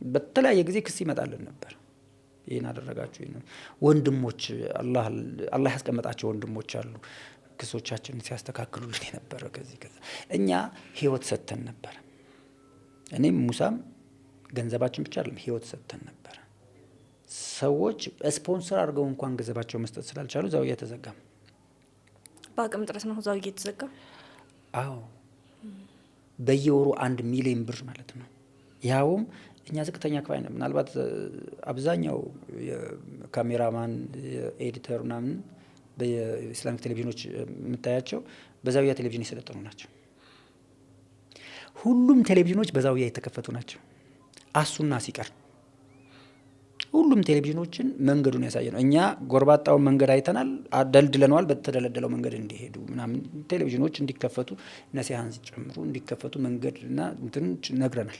በተለያየ ጊዜ ክስ ይመጣልን ነበር። ይሄን አደረጋችሁ ይሄን ወንድሞች አላህ ያስቀመጣቸው ወንድሞች አሉ ክሶቻችንን ሲያስተካክሉልን የነበረ ከዚህ እኛ ህይወት ሰጥተን ነበር። እኔም ሙሳም ገንዘባችን ብቻ አይደለም ህይወት ሰጥተን ነበር። ሰዎች ስፖንሰር አድርገው እንኳን ገንዘባቸው መስጠት ስላልቻሉ ዛውያ ተዘጋ። በአቅም ጥረት ነው ዛውያ ተዘጋ። አዎ በየወሩ 1 ሚሊዮን ብር ማለት ነው። ያውም እኛ ዝቅተኛ ክፋይ ነው። ምናልባት አብዛኛው የካሜራማን ኤዲተር ምናምን በኢስላሚክ ቴሌቪዥኖች የምታያቸው በዛውያ ቴሌቪዥን የሰለጠኑ ናቸው። ሁሉም ቴሌቪዥኖች በዛውያ የተከፈቱ ናቸው። አሱና ሲቀር ሁሉም ቴሌቪዥኖችን መንገዱን ያሳየ ነው። እኛ ጎርባጣውን መንገድ አይተናል፣ አደልድለነዋል። በተደለደለው መንገድ እንዲሄዱ ምናምን ቴሌቪዥኖች እንዲከፈቱ ነሲሃን ሲጨምሩ እንዲከፈቱ መንገድና እንትን ነግረናል፣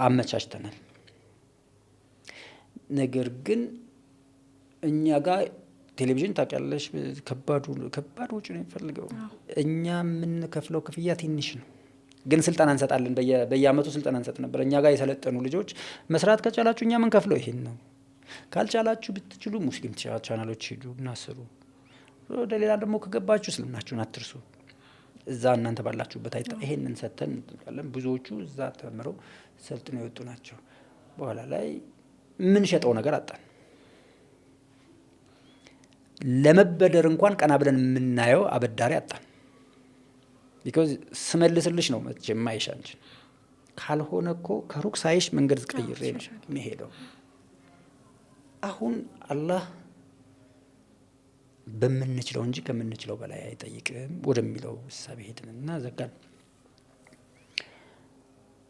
አመቻችተናል። ነገር ግን እኛ ጋር ቴሌቪዥን ታውቂያለሽ ከባድ ወጪ ነው የሚፈልገው። እኛ የምንከፍለው ክፍያ ትንሽ ነው። ግን ስልጠና እንሰጣለን። በየአመቱ ስልጠና እንሰጥ ነበር። እኛ ጋር የሰለጠኑ ልጆች መስራት ከቻላችሁ እኛ ምን ከፍለው ይሄን ነው። ካልቻላችሁ ብትችሉ ሙስሊም ቻናሎች ሂዱ እናስሩ። ወደ ሌላ ደግሞ ከገባችሁ እስልምናችሁን አትርሱ። እዛ እናንተ ባላችሁበት ይሄንን ሰተን እንጠቃለን። ብዙዎቹ እዛ ተምረው ሰልጥነው የወጡ ናቸው። በኋላ ላይ ምን ሸጠው ነገር አጣን። ለመበደር እንኳን ቀና ብለን የምናየው አበዳሪ አጣን። ቢኮዝ ስመልስልሽ ነው መቼም ማይሽ አንቺ ካልሆነ እኮ ከሩቅ ሳይሽ መንገድ ቀይሬ ነው የሚሄደው። አሁን አላህ በምንችለው እንጂ ከምንችለው በላይ አይጠይቅም ወደሚለው ሐሳብ ሄድንና ዘጋን።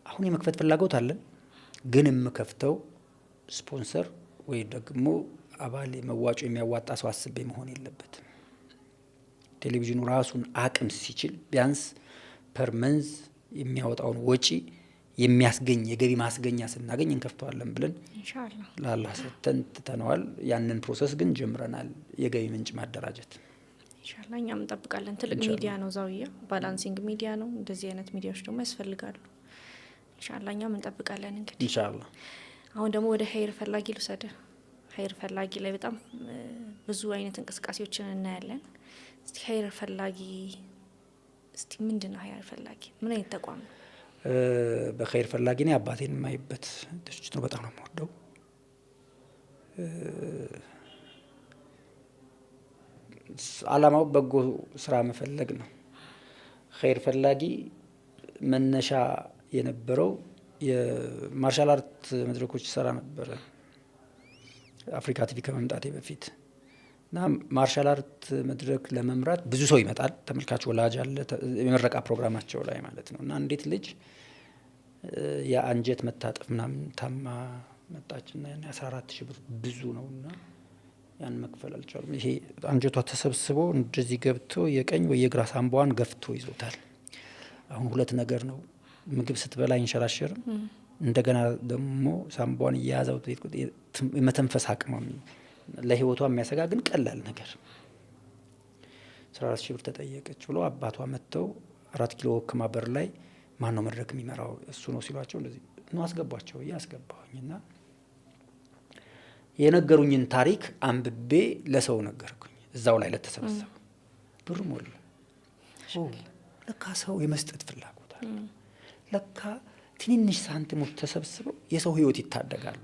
አሁን የመክፈት ፍላጎት አለን፣ ግን የምከፍተው ስፖንሰር ወይ ደግሞ አባል መዋጮ የሚያዋጣ ሰው አስቤ መሆን የለበትም። ቴሌቪዥኑ ራሱን አቅም ሲችል ቢያንስ ፐር መንዝ የሚያወጣውን ወጪ የሚያስገኝ የገቢ ማስገኛ ስናገኝ እንከፍተዋለን ብለን ኢንሻአላህ ለአላህ ሰተን ትተነዋል። ያንን ፕሮሰስ ግን ጀምረናል፣ የገቢ ምንጭ ማደራጀት ኢንሻአላህ። እኛም እንጠብቃለን። ትልቅ ሚዲያ ነው ዛውያ፣ ባላንሲንግ ሚዲያ ነው። እንደዚህ አይነት ሚዲያዎች ደግሞ ያስፈልጋሉ። ኢንሻአላህ እኛም እንጠብቃለን። እንግዲህ ኢንሻአላህ። አሁን ደግሞ ወደ ኸይር ፈላጊ ልውሰድ። ኸይር ፈላጊ ላይ በጣም ብዙ አይነት እንቅስቃሴዎችን እናያለን። እስቲ ኸይር ፈላጊ እስቲ ምንድነው ኸይር ፈላጊ? ምን አይነት ተቋም ነው? በኸይር ፈላጊ ነው አባቴን የማይበት ድርጅት ነው። በጣም ነው የምወደው። አላማው በጎ ስራ መፈለግ ነው። ኸይር ፈላጊ መነሻ የነበረው የማርሻል አርት መድረኮች ሰራ ነበረ አፍሪካ ቲቪ ከመምጣቴ በፊት እና ማርሻል አርት መድረክ ለመምራት ብዙ ሰው ይመጣል። ተመልካች ወላጅ አለ የመረቃ ፕሮግራማቸው ላይ ማለት ነው። እና እንዴት ልጅ የአንጀት መታጠፍ ምናምን ታማ መጣችና ያን 14,000 ብር ብዙ ነውና ያን መክፈል አልቻሉም። ይሄ አንጀቷ ተሰብስቦ እንደዚህ ገብቶ የቀኝ ወይ የግራ ሳምባዋን ገፍቶ ይዞታል። አሁን ሁለት ነገር ነው። ምግብ ስትበላ አይንሸራሸርም። እንደገና ደግሞ ሳምባዋን እየያዘው የመተንፈስ አቅም ለህይወቷ የሚያሰጋ ግን ቀላል ነገር 14,000 ብር ተጠየቀች ብሎ አባቷ መጥተው 4 ኪሎ ወክማ በር ላይ ማን ነው መድረክ የሚመራው እሱ ነው ሲሏቸው እንደዚህ ነው አስገቧቸው ያስገባሁኝና የነገሩኝን ታሪክ አንብቤ ለሰው ነገርኩኝ። እዛው ላይ ለተሰበሰበ ብር ሞላ። ለካ ሰው የመስጠት ፍላጎት አለ። ለካ ትንንሽ ሳንቲሞች ተሰብስበው የሰው ህይወት ይታደጋሉ።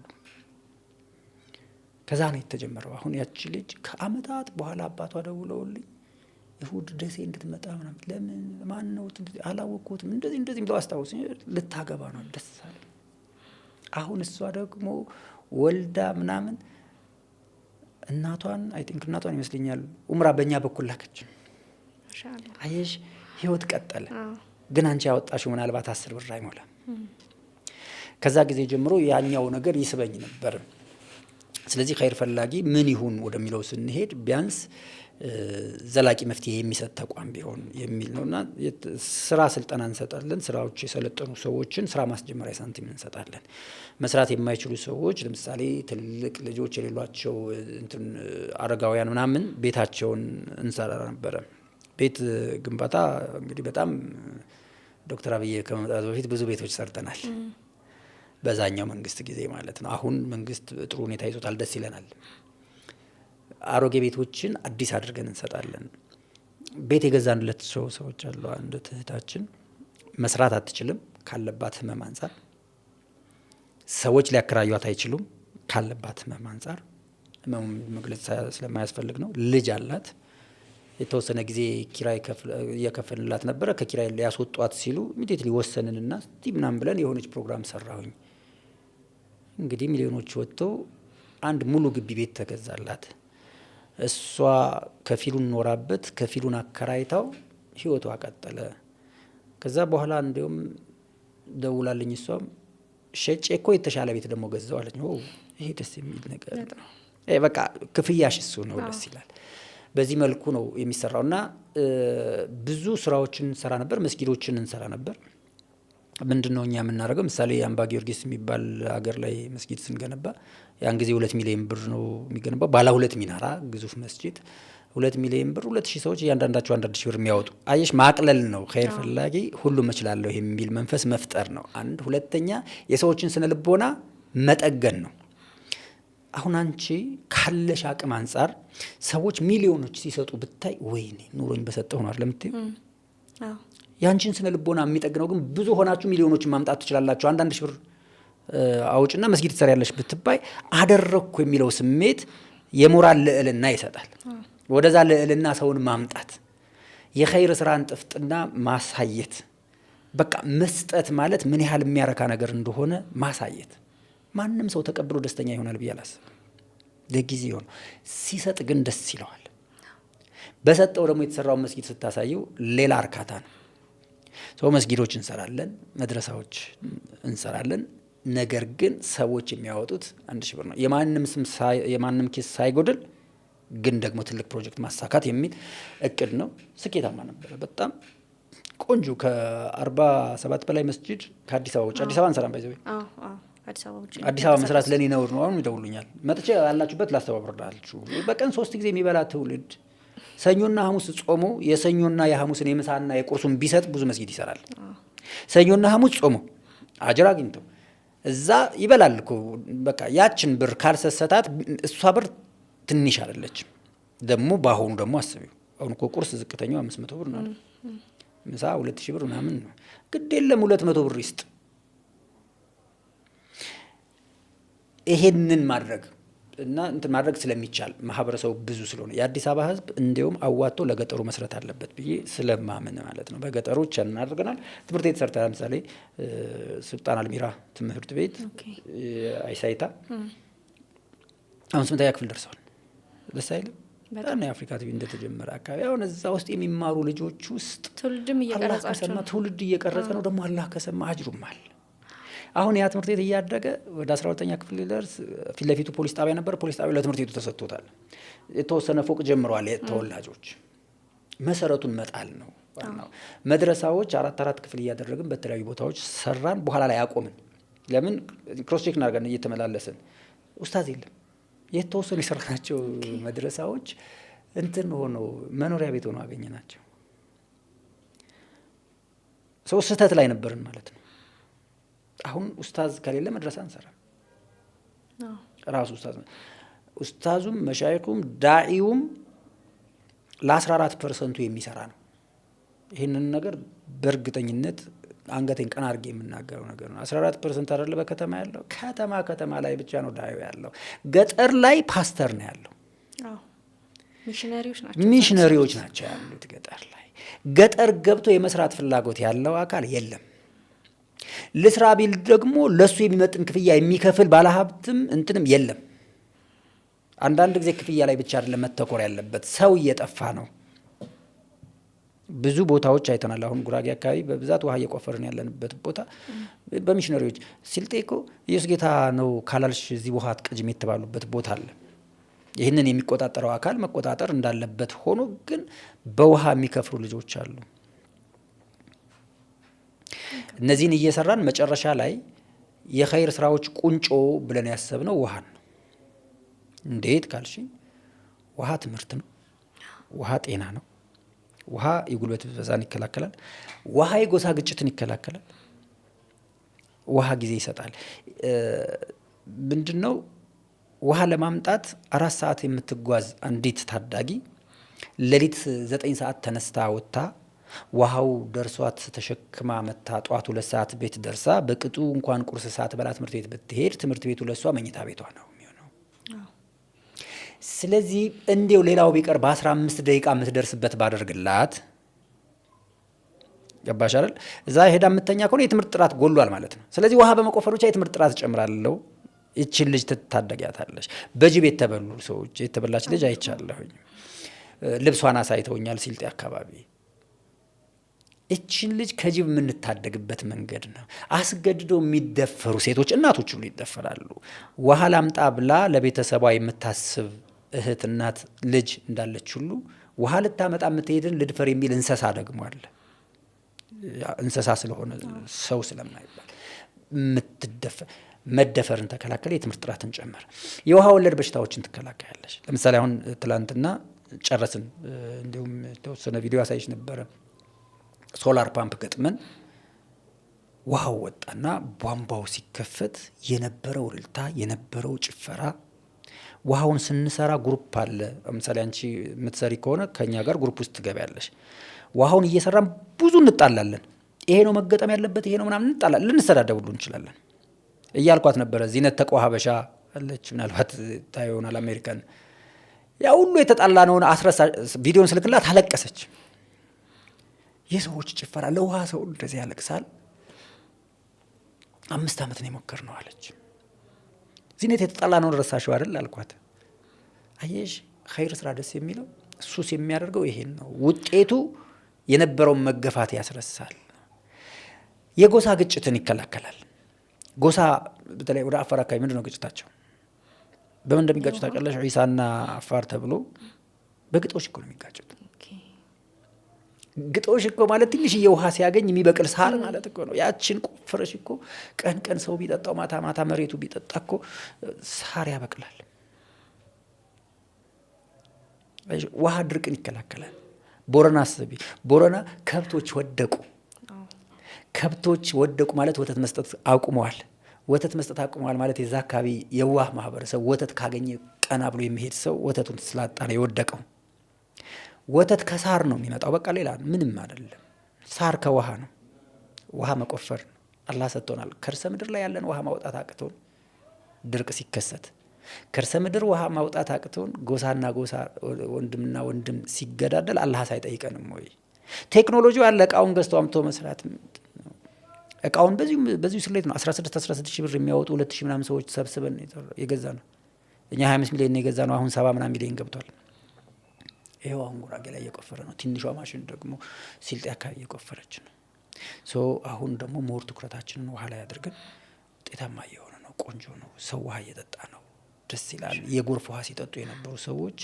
ከዛ ነው የተጀመረው። አሁን ያቺ ልጅ ከአመታት በኋላ አባቷ ደውለውልኝ እሁድ ደሴ እንድትመጣ ምናምን ለምን ማን ነው አላወቅኩትም እንደዚህ ብለው አስታውሱኝ። ልታገባ ነው ደስ አለ። አሁን እሷ ደግሞ ወልዳ ምናምን እናቷን ይመስለኛል ኡምራ በእኛ በኩል ላከች። ማሻአላህ አየሽ ህይወት ቀጠለ። ግን አንቺ ያወጣሽው ምናልባት 10 ብር አይሞላም። ከዛ ጊዜ ጀምሮ ያኛው ነገር ይስበኝ ነበር። ስለዚህ ኸይር ፈላጊ ምን ይሁን ወደሚለው ስንሄድ ቢያንስ ዘላቂ መፍትሄ የሚሰጥ ተቋም ቢሆን የሚል ነውና ስራ ስልጠና እንሰጣለን። ስራዎች የሰለጠኑ ሰዎችን ስራ ማስጀመሪያ ሳንቲም እንሰጣለን። መስራት የማይችሉ ሰዎች ለምሳሌ ትልቅ ልጆች የሌሏቸው አረጋውያን ምናምን ቤታቸውን እንሰራ ነበረ። ቤት ግንባታ እንግዲህ በጣም ዶክተር አብይ ከመምጣቱ በፊት ብዙ ቤቶች ሰርተናል። በዛኛው መንግስት ጊዜ ማለት ነው። አሁን መንግስት ጥሩ ሁኔታ ይዞታል፣ ደስ ይለናል። አሮጌ ቤቶችን አዲስ አድርገን እንሰጣለን። ቤት የገዛንለት ሰዎች አሉ። አንድ እህታችን መስራት አትችልም ካለባት ህመም አንጻር፣ ሰዎች ሊያከራዩት አይችሉም ካለባት ህመም አንጻር፣ ህመሙን መግለጽ ስለማያስፈልግ ነው። ልጅ አላት። የተወሰነ ጊዜ ኪራይ እየከፈልንላት ነበረ። ከኪራይ ሊያስወጧት ሲሉ ኢሚዲየትሊ ወሰንንና እስቲ ምናምን ብለን የሆነች ፕሮግራም ሰራሁኝ። እንግዲህ ሚሊዮኖች ወጥተው አንድ ሙሉ ግቢ ቤት ተገዛላት። እሷ ከፊሉን ኖራበት ከፊሉን አከራይታው ህይወቷ ቀጠለ። ከዛ በኋላ እንዲያውም ደውላልኝ እሷም ሸጬ እኮ የተሻለ ቤት ደግሞ ገዛው አለኝ። ይሄ ደስ የሚል ነገር ነው። በቃ ክፍያሽ እሱ ነው፣ ደስ ይላል። በዚህ መልኩ ነው የሚሰራውና ብዙ ስራዎችን እንሰራ ነበር። መስጊዶችን እንሰራ ነበር። ምንድነው እኛ የምናደርገው? ምሳሌ አምባ ጊዮርጊስ የሚባል ሀገር ላይ መስጊድ ስንገነባ ያን ጊዜ 2 ሚሊዮን ብር ነው የሚገነባው። ባለ 2 ሚናራ ግዙፍ መስጊድ 2 ሚሊዮን ብር፣ 2,000 ሰዎች እያንዳንዳቸው 1,000 ብር የሚያወጡ። አየሽ ማቅለል ነው። ኸይር ፈላጊ ሁሉም እችላለሁ የሚል መንፈስ መፍጠር ነው አንድ። ሁለተኛ የሰዎችን ስነ ልቦና መጠገን ነው። አሁን አንቺ ካለሽ አቅም አንጻር ሰዎች ሚሊዮኖች ሲሰጡ ብታይ ወይኔ ኑሮኝ በሰጠው ነው አይደል የምትይው? ያንቺን ስነ ልቦና የሚጠግነው ግን ብዙ ሆናችሁ ሚሊዮኖችን ማምጣት ትችላላችሁ። 1,000 ብር አውጭና መስጊድ ትሰሪያለሽ ብትባይ አደረኩ የሚለው ስሜት የሞራል ልዕልና ይሰጣል። ወደዛ ልዕልና ሰውን ማምጣት፣ የኸይር ስራን ጥፍጥና ማሳየት፣ በቃ መስጠት ማለት ምን ያህል የሚያረካ ነገር እንደሆነ ማሳየት። ማንም ሰው ተቀብሎ ደስተኛ ይሆናል ብዬ አላስብም። ለጊዜው ነው። ሲሰጥ ግን ደስ ይለዋል። በሰጠው ደግሞ የተሰራውን መስጊድ ስታሳየው ሌላ እርካታ ነው። ሰው መስጊዶች እንሰራለን፣ መድረሳዎች እንሰራለን። ነገር ግን ሰዎች የሚያወጡት 1,000 ብር ነው። የማንም ኪስ ሳይጎድል ግን ደግሞ ትልቅ ፕሮጀክት ማሳካት የሚል እቅድ ነው። ስኬታማ ነበረ። በጣም ቆንጆ ከ47 በላይ መስጊድ ከአዲስ አበባ ውጭ አዲስ አበባ እንሰራን ባይዘው አዲስ አበባ መስራት ለኔ ነውር ነው። አሁን ይደውሉኛል መጥቼ ያላችሁበት ላስተባብራችሁ። በቀን 3 ጊዜ የሚበላ ትውልድ ሰኞና ሐሙስ ጾሞ የሰኞና የሐሙስን የምሳና የቁርሱን ቢሰጥ ብዙ መስጊድ ይሰራል። ሰኞና ሐሙስ ጾሞ አጅር አግኝተው እዛ ይበላል እኮ በቃ ያችን ብር ካልሰሰታት እሷ ብር ትንሽ አይደለችም። ደግሞ ባሁኑ ደግሞ አስቢው አሁን እኮ ቁርስ ዝቅተኛው 500 ብር ነው። ምሳ 2000 ብር ምናምን ነው። ግድ የለም 200 ብር ይስጥ። ይሄንን ማድረግ እና እንትን ማድረግ ስለሚቻል ማህበረሰቡ ብዙ ስለሆነ የአዲስ አበባ ህዝብ እንዲያውም አዋጥቶ ለገጠሩ መስረት አለበት ብዬ ስለማምን ማለት ነው። በገጠሮች እናደርገናል። ትምህርት ቤት ሰርተናል። ለምሳሌ ሱልጣን አልሚራ ትምህርት ቤት አይሳይታ አሁን 8ኛ ክፍል ደርሰዋል። ደስ አይልም? በጣም የአፍሪካ ቲቪ እንደተጀመረ አካባቢ አሁን እዛ ውስጥ የሚማሩ ልጆች ውስጥ ትውልድም እየቀረጻቸው ነው። ትውልድ እየቀረጸ ነው። ደግሞ አላህ ከሰማ አጅሩም አለ። አሁን ያ ትምህርት ቤት እያደገ ወደ 12ኛ ክፍል ሊደርስ ፊት ለፊቱ ፖሊስ ጣቢያ ነበር። ፖሊስ ጣቢያው ለትምህርት ቤቱ ተሰጥቶታል። የተወሰነ ፎቅ ጀምረዋል። ተወላጆች መሰረቱን መጣል ነው ዋናው። መድረሳዎች 4 ክፍል እያደረግን በተለያዩ ቦታዎች ሰራን። በኋላ ላይ አቆምን። ለምን ክሮስ ቼክ እናደርጋለን እየተመላለስን። ኡስታዝ የለም። የተወሰኑ የሰራናቸው መድረሳዎች እንትን ሆነው መኖሪያ ቤት ሆነው አገኘናቸው። ሰው ስህተት ላይ ነበርን ማለት ነው። አሁን ኡስታዝ ከሌለ መድረሳ አንሰራም። ራሱ ኡስታዙም መሻይኹም ዳዒውም ለ14% የሚሰራ ነው። ይህንን ነገር በእርግጠኝነት አንገቴን ቀና አድርጌ የምናገረው ነገር ነው። 14% አይደለ በከተማ ያለው? ከተማ ላይ ብቻ ነው ዳዒው ያለው። ገጠር ላይ ፓስተር ነው ያለው። ሚሽነሪዎች ናቸው ያሉት ገጠር ላይ። ገጠር ገብቶ የመስራት ፍላጎት ያለው አካል የለም። ልስራ ቢል ደግሞ ለሱ የሚመጥን ክፍያ የሚከፍል ባለሀብትም እንትንም የለም። አንዳንድ ጊዜ ክፍያ ላይ ብቻ አይደለም መተኮር ያለበት፣ ሰው እየጠፋ ነው። ብዙ ቦታዎች አይተናል። አሁን ጉራጌ አካባቢ በብዛት ውሃ እየቆፈርን ያለንበት ቦታ በሚሽነሪዎች ሲልጤ እኮ ኢየሱስ ጌታ ነው ካላልሽ እዚህ ውሃ አትቀጅም የተባሉበት ቦታ አለ። ይህንን የሚቆጣጠረው አካል መቆጣጠር እንዳለበት ሆኖ ግን በውሃ የሚከፍሩ ልጆች አሉ። እነዚህን እየሰራን መጨረሻ ላይ የኸይር ስራዎች ቁንጮ ብለን ያሰብነው ውሃን ነው። እንዴት ካልሽኝ ውሃ ትምህርት ነው። ውሃ ጤና ነው። ውሃ የጉልበት ብዝበዛን ይከላከላል። ውሃ የጎሳ ግጭትን ይከላከላል። ውሃ ጊዜ ይሰጣል። ምንድነው ውሃ ለማምጣት 4 ሰዓት የምትጓዝ አንዲት ታዳጊ ሌሊት 9 ሰዓት ተነስታ ወጥታ ውሃው ደርሷት ተሸክማ መታ ጧት 2 ሰዓት ቤት ደርሳ በቅጡ እንኳን ቁርስ ሰዓት በላ ትምህርት ቤት ብትሄድ ትምህርት ቤቱ ለሷ መኝታ ቤቷ ነው የሚሆነው። ስለዚህ እንዴው ሌላው ቢቀር በ15 ደቂቃ የምትደርስበት ባደርግላት ገባሽ አይደል? እዛ ሄዳ የምተኛ ከሆነ የትምህርት ጥራት ጎሏል ማለት ነው። ስለዚህ ውሃ በመቆፈር ብቻ የትምህርት ጥራት ጨምራለሁ። እቺን ልጅ ትታደጊያታለሽ። በጅብ የተበሉ ሰዎች የተበላች ልጅ አይቻለሁኝ። ልብሷን አሳይተውኛል ሲልጤ አካባቢ። እቺን ልጅ ከጅብ የምንታደግበት መንገድ ነው። አስገድደው የሚደፈሩ ሴቶች እናቶች ሁሉ ይደፈራሉ። ውሃ ላምጣ ብላ ለቤተሰቧ የምታስብ እህት እናት ልጅ እንዳለች ሁሉ ውሃ ልታመጣ የምትሄድን ልድፈር የሚል እንስሳ ደግሞ አለ። እንስሳ ስለሆነ ሰው ስለማይባል መደፈርን ተከላከለ፣ የትምህርት ጥራትን ጨመረ። የውሃ ወለድ በሽታዎችን ትከላከያለሽ። ለምሳሌ አሁን ትላንትና ጨረስን፣ እንዲሁም የተወሰነ ቪዲዮ አሳይሽ ነበረ። ሶላር ፓምፕ ገጥመን ውሃው ወጣና ቧንቧው ሲከፈት የነበረው እልልታ የነበረው ጭፈራ። ውሃውን ስንሰራ ግሩፕ አለ። ለምሳሌ አንቺ የምትሰሪ ከሆነ ከኛ ጋር ግሩፕ ውስጥ ትገቢያለሽ። ውሃውን እየሰራን ብዙ እንጣላለን። ይሄ ነው መገጠም ያለበት፣ ይሄ ነው ምናምን እንጣላለን። ልንሰዳደብ ሁሉ እንችላለን። እያልኳት ነበረ። ዚነት ተቋ ሀበሻ አለች፣ ምናልባት ታየውናል፣ አሜሪካን። ያ ሁሉ የተጣላነውን አስረሳ። ቪዲዮን ስልክላት አለቀሰች። የሰዎች ጭፈራ ለውሃ ሰው እንደዚህ ያለቅሳል። 5 ዓመት ነው የሞከርነው አለች። ዚነት የተጣላነውን ረሳሽው አይደል አልኳት። አየሽ ኸይር ስራ ደስ የሚለው እሱስ የሚያደርገው ይሄን ነው። ውጤቱ የነበረውን መገፋት ያስረሳል። የጎሳ ግጭትን ይከላከላል። ጎሳ በተለይ ወደ አፋር አካባቢ ምንድነው ግጭታቸው? በምን እንደሚጋጩ ታውቃለሽ? ዒሳና አፋር ተብሎ በግጦሽ እኮ ነው የሚጋጩት። ግጦሽ እኮ ማለት ትንሽ የውሃ ሲያገኝ የሚበቅል ሳር ማለት እኮ ነው። ያችን ቆፍረሽ እኮ ቀን ሰው ቢጠጣው ማታ መሬቱ ቢጠጣ እኮ ሳር ያበቅላል። ውሃ ድርቅን ይከላከላል። ቦረና አስቢ። ቦረና ከብቶች ወደቁ ማለት ወተት መስጠት አቁመዋል። ወተት መስጠት አቁመዋል ማለት የዛ አካባቢ የዋህ ማህበረሰብ ወተት ካገኘ ቀና ብሎ የሚሄድ ሰው ወተቱን ስላጣ ነው የወደቀው። ወተት ከሳር ነው የሚመጣው። በቃ ሌላ ምንም አይደለም። ሳር ከውሃ ነው። ውሃ መቆፈር አላህ ሰጥቶናል። ከርሰ ምድር ላይ ያለን ውሃ ማውጣት አቅቶን ድርቅ ሲከሰት ከርሰ ምድር ውሃ ማውጣት አቅቶን ጎሳና ጎሳ ወንድምና ወንድም ሲገዳደል አላህ ሳይጠይቀንም ወይ? ቴክኖሎጂው ያለ እቃውን ገዝቶ አምጥቶ መስራት እቃውን በዚሁ ስሌት ነው 16 ሺህ ብር የሚያወጡ 2000 ምናምን ሰዎች ሰብስበን የገዛ ነው። እኛ 25 ሚሊዮን የገዛ ነው። አሁን 70 ምናምን ሚሊዮን ገብቷል። ይሄው አሁን ጉራጌ ላይ እየቆፈረ ነው። ትንሿ ማሽን ደግሞ ሲልጤ አካባቢ እየቆፈረች ነው። አሁን ደግሞ ሞር ትኩረታችንን ውሃ ላይ አድርገን ውጤታማ እየሆነ ነው። ቆንጆ ነው። ሰው ውሃ እየጠጣ ነው። ደስ ይላል። የጎርፍ ውሃ ሲጠጡ የነበሩ ሰዎች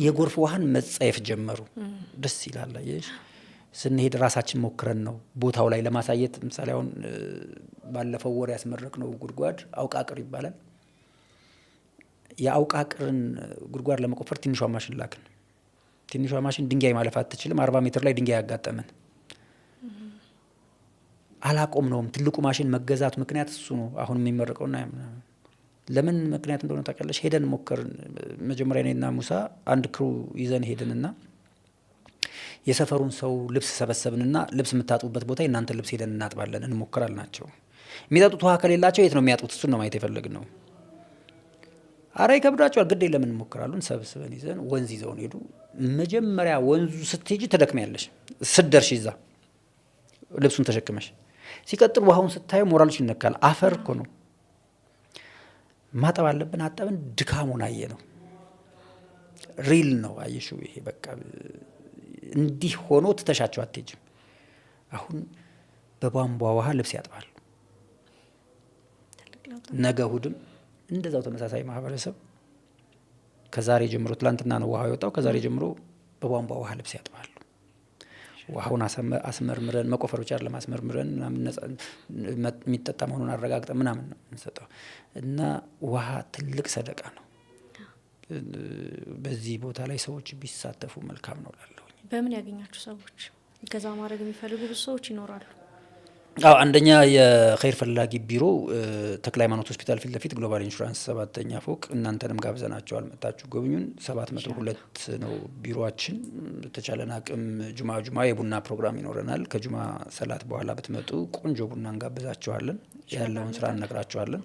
የጎርፍ ውሃን መጸየፍ ጀመሩ። ደስ ይላል። አየሽ፣ ስንሄድ ራሳችን ሞክረን ነው ቦታው ላይ ለማሳየት። ምሳሌ አሁን ባለፈው ወር ያስመረቅነው ጉድጓድ አውቃቅር ይባላል። የአውቃቅርን ጉድጓድ ለመቆፈር ትንሿ ማሽን ላክን። ትንሿ ማሽን ድንጋይ ማለፍ አትችልም። 40 ሜትር ላይ ድንጋይ ያጋጠመን። አላቆም ነውም። ትልቁ ማሽን መገዛቱ ምክንያት እሱ ነው። አሁን የሚመረቀውና ለምን ምክንያት እንደሆነ ታውቂያለሽ? ሄደን ሞከርን። መጀመሪያ እኔና ሙሳ አንድ ክሩ ይዘን ሄድንና የሰፈሩን ሰው ልብስ ሰበሰብንና ልብስ የምታጡበት ቦታ የእናንተ ልብስ ሄደን እናጥባለን እንሞክራል ናቸው። የሚጠጡት ውሃ ከሌላቸው የት ነው የሚያጡት? እሱን ነው ማየት የፈለግነው። አረ ይከብዳቸዋል። ግድ የለም እንሞክራለን። ሰብስበን ይዘን ወንዝ ይዘውን ሄዱ። መጀመሪያ ወንዙ ስትሄጂ ትደክሚያለሽ። ስትደርሽ ይዛ ልብሱን ተሸክመሽ ሲቀጥል ውሃውን ስታዩ ሞራልሽ ይነካል። አፈር እኮ ነው። ማጠብ አለብን። አጠብን። ድካሙን አየ ነው። ሪል ነው። አየሽው? ይሄ በቃ እንዲህ ሆኖ ትተሻቸው አትሄጂም። አሁን በቧንቧ ውሃ ልብስ ያጥባሉ። ነገ እሑድም እንደዛው ተመሳሳይ ማህበረሰብ ከዛሬ ጀምሮ ትላንትና ነው ውሃ የወጣው። ከዛሬ ጀምሮ በቧንቧ ውሃ ልብስ ያጥባሉ። ውሃውን አስመርምረን መቆፈር ብቻ ለማስመርምረን የሚጠጣ መሆኑን አረጋግጠን ምናምን ነው እንሰጠው እና ውሃ ትልቅ ሰደቃ ነው። በዚህ ቦታ ላይ ሰዎች ቢሳተፉ መልካም ነው ላለሁ። በምን ያገኛችሁ ሰዎች እገዛ ማድረግ የሚፈልጉ ብዙ ሰዎች ይኖራሉ። አንደኛ የኸይር ፈላጊ ቢሮ ተክለ ሃይማኖት ሆስፒታል ፊት ለፊት ግሎባል ኢንሹራንስ 7ኛ ፎቅ። እናንተንም ጋብዘናቸዋል። መጣችሁ ጎብኙን። 702 ነው ቢሮአችን። በተቻለን አቅም ጁማ የቡና ፕሮግራም ይኖረናል። ከጁማ ሰላት በኋላ ብትመጡ ቆንጆ ቡና እንጋብዛችኋለን። ያለውን ስራ እነግራችኋለን።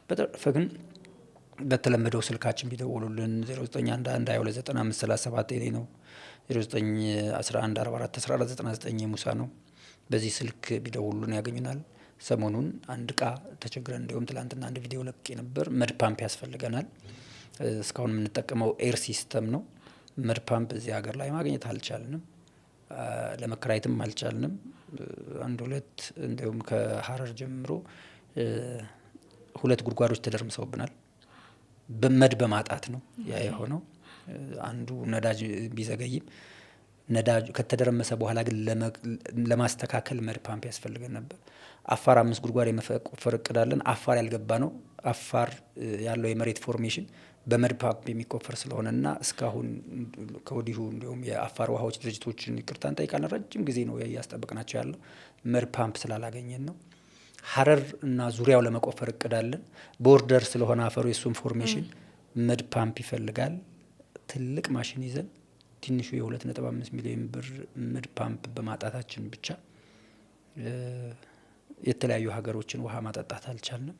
በተረፈ ግን በተለመደው ስልካችን ቢደውሉልን 0911229537 የኔ ነው። 0911441499 የሙሳ ነው። በዚህ ስልክ ቢደውሉን ያገኙናል። ሰሞኑን አንድ እቃ ተቸግረን እንዲሁም ትላንትና አንድ ቪዲዮ ለቅቄ ነበር። መድ ፓምፕ ያስፈልገናል። እስካሁን የምንጠቀመው ኤር ሲስተም ነው። መድ ፓምፕ እዚህ ሀገር ላይ ማግኘት አልቻልንም። ለመከራየትም አልቻልንም። አንድ ሁለት እንዲሁም ከሀረር ጀምሮ 2 ጉድጓዶች ተደርምሰውብናል። በመድ በማጣት ነው ያ የሆነው። አንዱ ነዳጅ ቢዘገይም ነዳጅ ከተደረመሰ በኋላ ግን ለማስተካከል መድ ፓምፕ ያስፈልገን ነበር። አፋር 5 ጉድጓድ የመቆፈር እቅድ አለን። አፋር ያልገባ ነው። አፋር ያለው የመሬት ፎርሜሽን በመድ ፓምፕ የሚቆፈር ስለሆነና እስካሁን ከወዲሁ እንዲሁም የአፋር ውሃዎች ድርጅቶችን ይቅርታ እንጠይቃለን። ረጅም ጊዜ ነው እያስጠበቅናቸው ያለው መድ ፓምፕ ስላላገኘን ነው። ሀረር እና ዙሪያው ለመቆፈር እቅድ አለን። ቦርደር ስለሆነ አፈሩ የሱም ፎርሜሽን መድ ፓምፕ ይፈልጋል። ትልቅ ማሽን ይዘን ትንሹ የ2.5 ሚሊዮን ብር መድ ፓምፕ በማጣታችን ብቻ የተለያዩ ሀገሮችን ውሃ ማጠጣት አልቻልንም።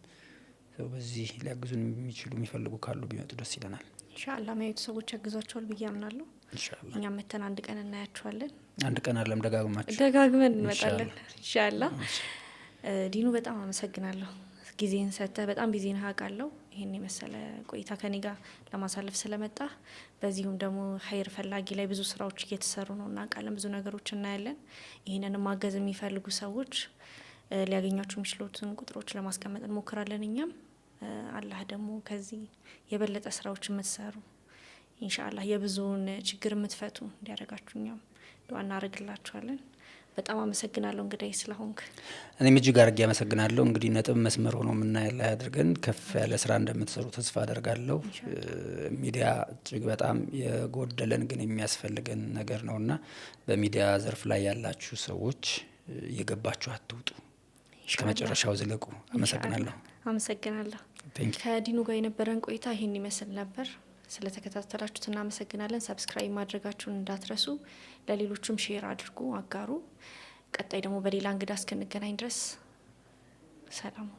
በዚህ ሊያግዙን የሚችሉ የሚፈልጉ ካሉ ቢመጡ ደስ ይለናል። ኢንሻአላህ ማየቱ ሰዎች ያግዛቸዋል ብዬ አምናለሁ። ኢንሻአላህ እኛም መተን አንድ ቀን እናያቸዋለን። አንድ ቀን አለም ደጋግመን እንመጣለን ኢንሻአላህ። ዲኑ በጣም አመሰግናለሁ። ጊዜን ሰጥተህ በጣም ቢዚ ነህ አውቃለሁ። ይሄን የመሰለ ቆይታ ከኔ ጋር ለማሳለፍ ስለመጣ በዚሁም ደግሞ ኸይር ፈላጊ ላይ ብዙ ስራዎች እየተሰሩ ነው እናውቃለን። ብዙ ነገሮች እናያለን። ይሄንን ማገዝ የሚፈልጉ ሰዎች ሊያገኛችሁ የሚችሉትን ቁጥሮች ለማስቀመጥ እንሞክራለን። እኛም አላህ ደግሞ ከዚህ የበለጠ ስራዎች የምትሰሩ ኢንሻአላህ የብዙውን ችግር የምትፈቱ እንዲያደርጋችሁ እኛም ዱዓ እናደርግላችኋለን። በጣም አመሰግናለሁ እንግዲህ ስለሆንክ። እኔም እጅግ አድርጌ አመሰግናለሁ። እንግዲህ ነጥብ መስመር ሆኖ የምናየው ላይ አድርገን ከፍ ያለ ስራ እንደምትሰሩ ተስፋ አደርጋለሁ። ሚዲያ እጅግ በጣም የጎደለን ግን የሚያስፈልገን ነገር ነውና በሚዲያ ዘርፍ ላይ ያላችሁ ሰዎች እየገባችሁ አትውጡ። እስከ መጨረሻው ዝለቁ። አመሰግናለሁ። አመሰግናለሁ። ከዲኑ ጋር የነበረን ቆይታ ይሄን ይመስል ነበር። ስለተከታተላችሁት እናመሰግናለን። ሰብስክራይብ ማድረጋችሁን እንዳትረሱ፣ ለሌሎችም ሼር አድርጉ፣ አጋሩ። ቀጣይ ደግሞ በሌላ እንግዳ እስክንገናኝ ድረስ ሰላም።